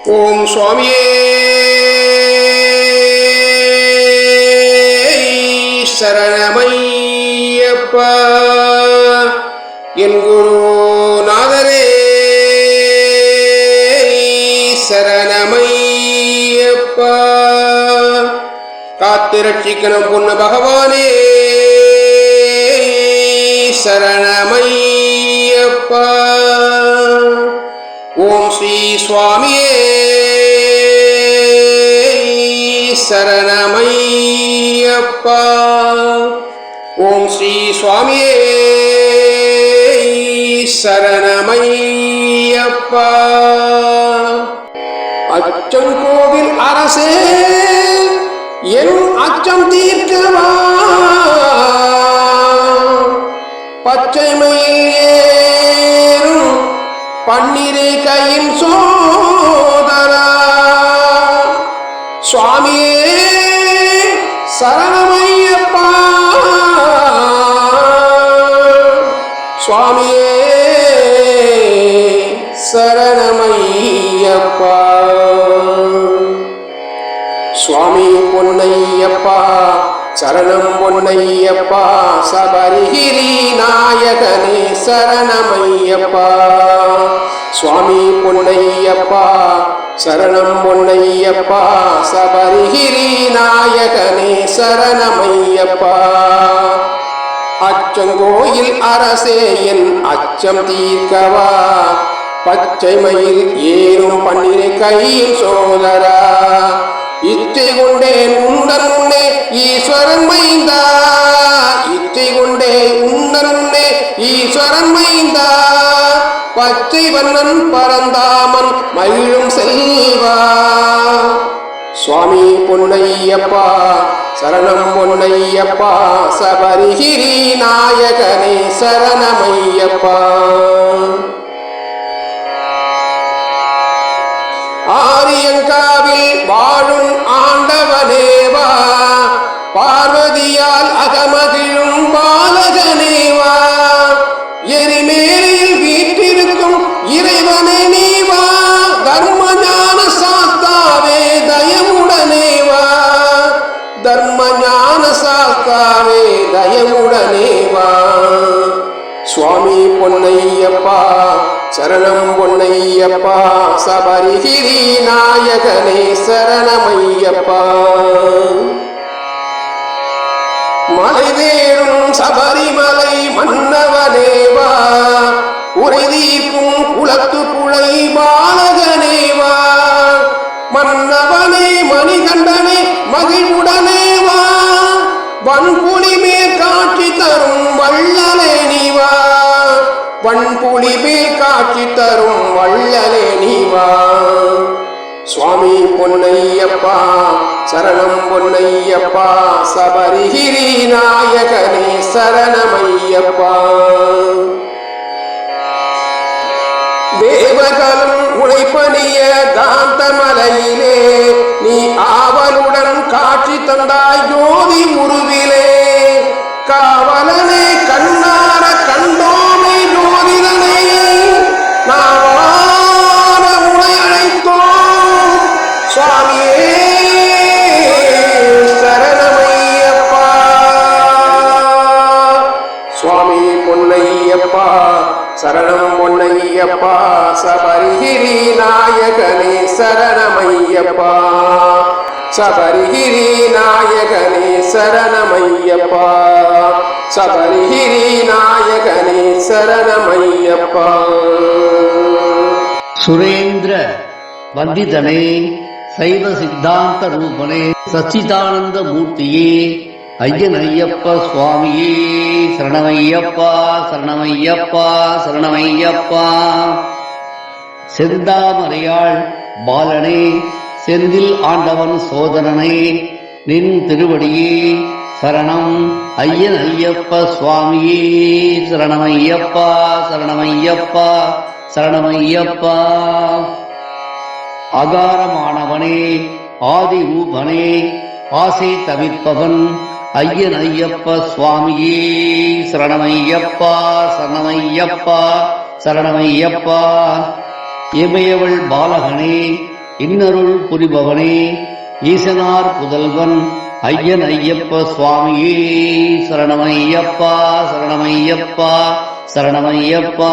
ஓம் சுவாமியே சரணமையப்பா. என் குருநாதரே சரணமையப்பா. காத்திரட்சிக்கணும் பொண்ணு பகவானே சரணமையப்பா. ஓம் ஸ்ரீ சுவாமியே சரணமையப்பா. ஓம் ஸ்ரீ சுவாமியே சரணமையப்பா. அச்சங்கோவில் அரசே என் அச்சம் தீர்க்கவா. பச்சைமையில் ஏறும் பன்னிரை கையின் சோதரா சுவாமியே சரணமையப்பா. சுவாமியே சரணமையப்பா. சுவாமி பொன்னையப்பா சரணம் பொன்னையப்பா. சபரிகிரி நாயகனே சரணமையப்பா. சுவாமி பொன்னையப்பா சரணம் பொன்னையப்பா. சபரிகிரி நாயகனே சரணமையப்பா. அச்சங்கோயில் அரசே என் அச்சம் தீர்க்கவா. பச்சைமையில் ஏறும் பன்னிரை கையில் சோதரா. இச்சை கொண்டேன் உந்தன் முன்னே ஈஸ்வரன் மைந்தா. இச்சை கொண்டே உந்தன் முன்னே ஈஸ்வரன் மைந்தா. பச்சை வண்ணன் பரந்தாமன் மகிழும் செல்வா. சுவாமி பொன்னையப்பா சரணம் பொன்னையப்பா. சபரிகிரி நாயகனே சரணமையப்பா. ஆரியங்காவில் வாழும் ஆண்டவனேவா. பார்வதியால் அகமகிழும் பாலகனேவா. எரிமேலில் வீற்றிருக்கும் இறைவனே நீவா. தர்ம ஞான சாஸ்தாவே தயவுடனேவா. தர்ம ஞான சாஸ்தாவே தயவுடனேவா. சுவாமி பொன்னையப்பா சரணம் பொன்னையப்பா. சபரிகிரி நாயகனே சரணமையப்பா. மலை தேடும் சபரிமலை மன்னவனேவா. உரைதீர்க்கும் குலத்து குலை பாலகனேவா. மன்னவனே மணிகண்டனே மகிழ்வுடனேவா. வன்புலி மேல் காட்சி தரும் வள்ளலே நீவா. வன்புலி மேல் காட்சி தரும் வள்ளலே நீவா. சுவாமி பொன்னையப்பா சரணம் பொன்னையப்பா. சபரிகிரி நாயகனே சரணமையப்பா. தேவகளும் உழைப்பணிய காந்தமலையிலே நீ ஆவலுடன் காட்சி தந்தாய் ஜோதி உருவிலே. காவலனே கண்ணார கண்டோமை ஜோதிடனே நாவான உனை அழைத்தோம். சுவாமியே சரணமையப்பா. சுவாமி பொன்னையப்பா சரணம் பொன்னையப்பா. சபரிகிரி நாயகனே சரணமையப்பா. சபரிகிரி நாயகனே சரணமையப்பா. சபரிகிரி நாயகனே சரணமையப்பா. சுரேந்திர வந்திதனே சைவ சித்தாந்த ரூபனே சச்சிதானந்த மூர்த்தியே ஐயன் ஐயப்ப சுவாமியே சரணமையப்பா. சரணமையப்பா சரணமையப்பா. செந்தாமரையாள் பாலனே செந்தில் ஆண்டவன் சோதரனே நின் திருவடியே சரணம். ஐயன் ஐயப்ப சுவாமியே சரணமையப்பா. சரணமையப்பா சரணமையப்பா. அகாரமானவனே ஆதி ரூபனே ஆசை தவிர்ப்பவன் ஐயன் ஐயப்ப சுவாமியே சரணமையப்பா. சரணமையப்பா சரணமையப்பா. இமயவள் பாலகனே இன்னருள் புரிபவனே ஈசனார் புதல்வன் ஐயன் ஐயப்ப சுவாமியே சரணமையப்பா சரணமையப்பா சரணமையப்பா.